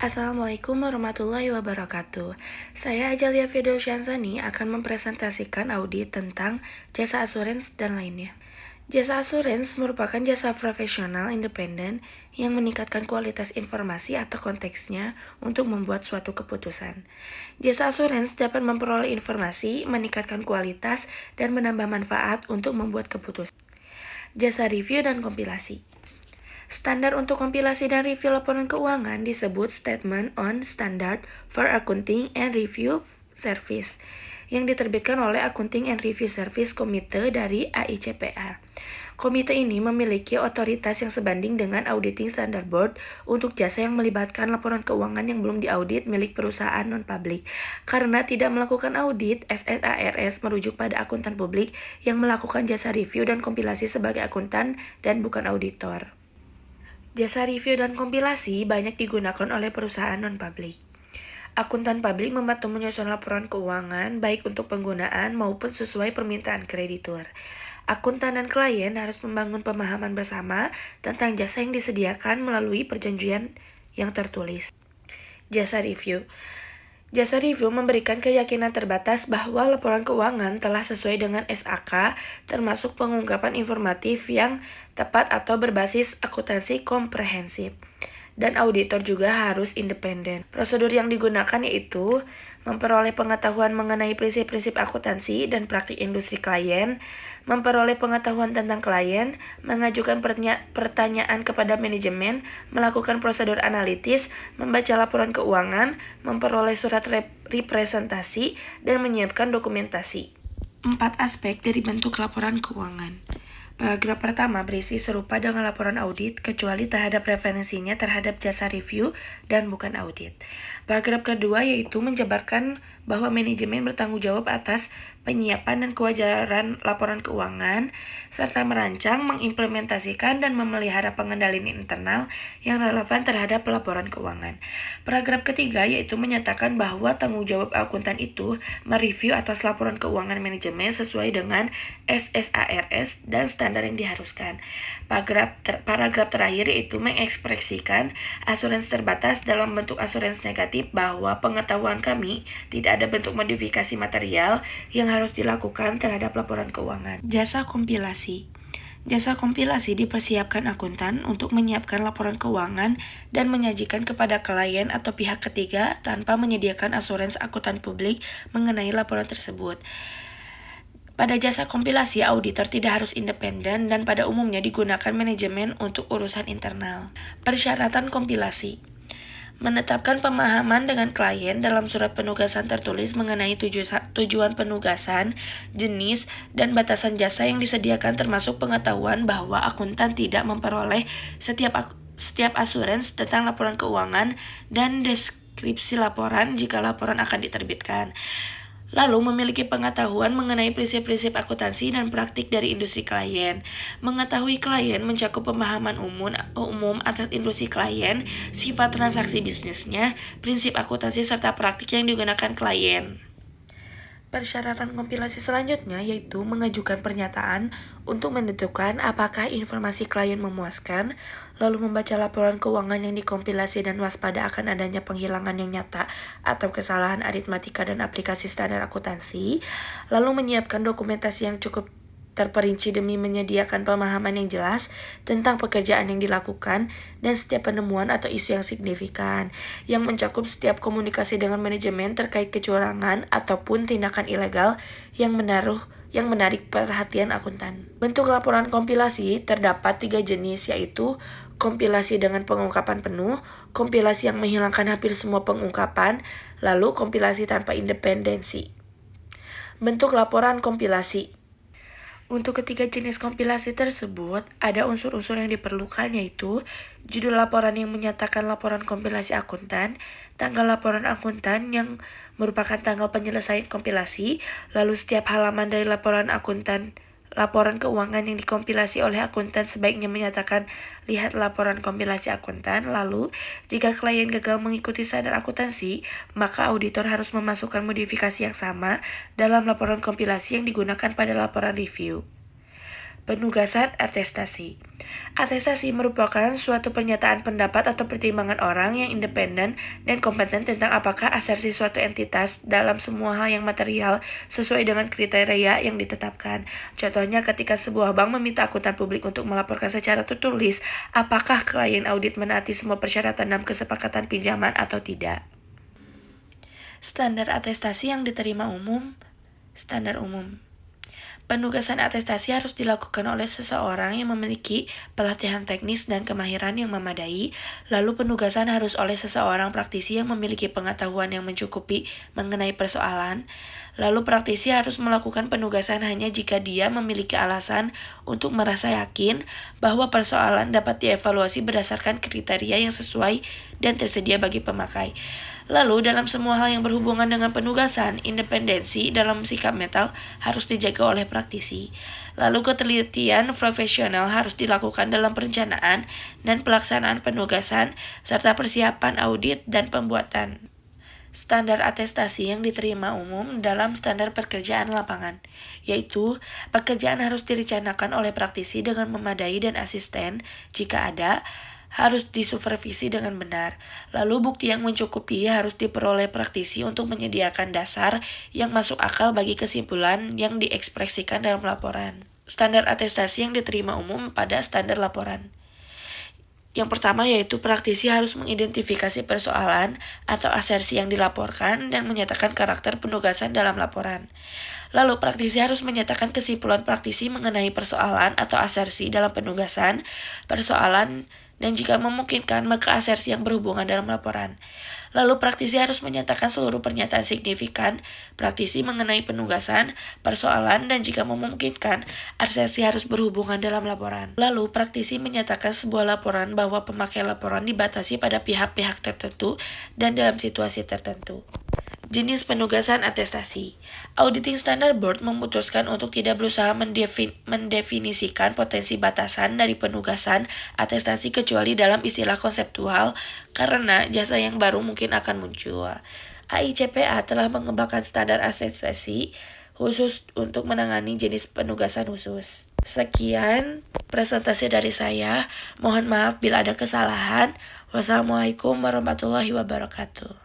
Assalamualaikum warahmatullahi wabarakatuh. Saya Ajalia Firdausyamsani akan mempresentasikan audit tentang jasa asuransi dan lainnya. Jasa asuransi merupakan jasa profesional independen yang meningkatkan kualitas informasi atau konteksnya untuk membuat suatu keputusan. Jasa asuransi dapat memperoleh informasi, meningkatkan kualitas, dan menambah manfaat untuk membuat keputusan. Jasa review dan kompilasi. Standar untuk kompilasi dan review laporan keuangan disebut Statement on Standard for Accounting and Review Service yang diterbitkan oleh Accounting and Review Service Komite dari AICPA. Komite ini memiliki otoritas yang sebanding dengan Auditing Standard Board untuk jasa yang melibatkan laporan keuangan yang belum diaudit milik perusahaan non-publik. Karena tidak melakukan audit, SSARS merujuk pada akuntan publik yang melakukan jasa review dan kompilasi sebagai akuntan dan bukan auditor. Jasa review dan kompilasi banyak digunakan oleh perusahaan non-publik. Akuntan publik membantu menyusun laporan keuangan baik untuk penggunaan maupun sesuai permintaan kreditur. Akuntan dan klien harus membangun pemahaman bersama tentang jasa yang disediakan melalui perjanjian yang tertulis. Jasa review. Jasa review memberikan keyakinan terbatas bahwa laporan keuangan telah sesuai dengan SAK, termasuk pengungkapan informatif yang tepat atau berbasis akuntansi komprehensif. Dan auditor juga harus independen. Prosedur yang digunakan yaitu memperoleh pengetahuan mengenai prinsip-prinsip akuntansi dan praktik industri klien, memperoleh pengetahuan tentang klien, mengajukan pertanyaan kepada manajemen, melakukan prosedur analitis, membaca laporan keuangan, memperoleh surat representasi, dan menyiapkan dokumentasi. 4 aspek dari bentuk laporan keuangan. Paragraf pertama berisi serupa dengan laporan audit, kecuali terhadap referensinya terhadap jasa review dan bukan audit. Paragraf kedua yaitu menjabarkan bahwa manajemen bertanggung jawab atas penyiapan dan kewajaran laporan keuangan, serta merancang, mengimplementasikan, dan memelihara pengendalian internal yang relevan terhadap laporan keuangan. Paragraf ketiga yaitu menyatakan bahwa tanggung jawab akuntan itu mereview atas laporan keuangan manajemen sesuai dengan SSARS dan standar yang diharuskan. Paragraf terakhir yaitu mengekspresikan asuransi terbatas dalam bentuk asuransi negatif bahwa pengetahuan kami tidak ada bentuk modifikasi material yang harus dilakukan terhadap laporan keuangan. Jasa kompilasi. Jasa kompilasi dipersiapkan akuntan untuk menyiapkan laporan keuangan dan menyajikan kepada klien atau pihak ketiga tanpa menyediakan asuransi akuntan publik mengenai laporan tersebut. Pada jasa kompilasi, auditor tidak harus independen dan pada umumnya digunakan manajemen untuk urusan internal. Persyaratan kompilasi. Menetapkan pemahaman dengan klien dalam surat penugasan tertulis mengenai tujuan penugasan, jenis, dan batasan jasa yang disediakan termasuk pengetahuan bahwa akuntan tidak memperoleh setiap asuransi tentang laporan keuangan dan deskripsi laporan jika laporan akan diterbitkan. Lalu memiliki pengetahuan mengenai prinsip-prinsip akuntansi dan praktik dari industri klien. Mengetahui klien mencakup pemahaman umum atas industri klien, sifat transaksi bisnisnya, prinsip akuntansi serta praktik yang digunakan klien. Persyaratan kompilasi selanjutnya yaitu mengajukan pernyataan untuk menentukan apakah informasi klien memuaskan, lalu membaca laporan keuangan yang dikompilasi dan waspada akan adanya penghilangan yang nyata atau kesalahan aritmatika dan aplikasi standar akuntansi, lalu menyiapkan dokumentasi yang cukup terperinci demi menyediakan pemahaman yang jelas tentang pekerjaan yang dilakukan dan setiap penemuan atau isu yang signifikan, yang mencakup setiap komunikasi dengan manajemen terkait kecurangan ataupun tindakan ilegal yang menarik perhatian akuntan. Bentuk laporan kompilasi terdapat 3 jenis yaitu kompilasi dengan pengungkapan penuh, kompilasi yang menghilangkan hampir semua pengungkapan, lalu kompilasi tanpa independensi. Bentuk laporan kompilasi. Untuk ketiga jenis kompilasi tersebut, ada unsur-unsur yang diperlukan yaitu judul laporan yang menyatakan laporan kompilasi akuntan, tanggal laporan akuntan yang merupakan tanggal penyelesaian kompilasi, lalu setiap halaman dari laporan keuangan yang dikompilasi oleh akuntan sebaiknya menyatakan lihat laporan kompilasi akuntan. Lalu, jika klien gagal mengikuti standar akuntansi, maka auditor harus memasukkan modifikasi yang sama dalam laporan kompilasi yang digunakan pada laporan review. Penugasan atestasi. Atestasi merupakan suatu pernyataan pendapat atau pertimbangan orang yang independen dan kompeten tentang apakah asersi suatu entitas dalam semua hal yang material sesuai dengan kriteria yang ditetapkan. Contohnya ketika sebuah bank meminta akuntan publik untuk melaporkan secara tertulis apakah klien audit menaati semua persyaratan dalam kesepakatan pinjaman atau tidak. Standar atestasi yang diterima umum. Standar umum. Penugasan atestasi harus dilakukan oleh seseorang yang memiliki pelatihan teknis dan kemahiran yang memadai, lalu penugasan harus oleh seseorang praktisi yang memiliki pengetahuan yang mencukupi mengenai persoalan, lalu praktisi harus melakukan penugasan hanya jika dia memiliki alasan untuk merasa yakin bahwa persoalan dapat dievaluasi berdasarkan kriteria yang sesuai dan tersedia bagi pemakai. Lalu, dalam semua hal yang berhubungan dengan penugasan, independensi dalam sikap mental harus dijaga oleh praktisi. Lalu, ketelitian profesional harus dilakukan dalam perencanaan dan pelaksanaan penugasan, serta persiapan audit dan pembuatan standar atestasi yang diterima umum dalam standar pekerjaan lapangan, yaitu pekerjaan harus direncanakan oleh praktisi dengan memadai dan asisten, jika ada, harus disupervisi dengan benar. Lalu bukti yang mencukupi harus diperoleh praktisi untuk menyediakan dasar yang masuk akal bagi kesimpulan yang diekspresikan dalam laporan. Standar atestasi yang diterima umum pada standar laporan. Yang pertama yaitu praktisi harus mengidentifikasi persoalan atau asersi yang dilaporkan dan menyatakan karakter penugasan dalam laporan. Lalu praktisi harus menyatakan kesimpulan praktisi mengenai persoalan atau asersi dalam penugasan, persoalan, dan jika memungkinkan maka asersi yang berhubungan dalam laporan. Lalu praktisi harus menyatakan seluruh pernyataan signifikan praktisi mengenai penugasan, persoalan, dan jika memungkinkan, asersi harus berhubungan dalam laporan. Lalu praktisi menyatakan sebuah laporan bahwa pemakai laporan dibatasi pada pihak-pihak tertentu dan dalam situasi tertentu. Jenis penugasan atestasi. Auditing Standard Board memutuskan untuk tidak berusaha mendefinisikan potensi batasan dari penugasan atestasi kecuali dalam istilah konseptual karena jasa yang baru mungkin akan muncul. AICPA telah mengembangkan standar atestasi khusus untuk menangani jenis penugasan khusus. Sekian presentasi dari saya. Mohon maaf bila ada kesalahan. Wassalamualaikum warahmatullahi wabarakatuh.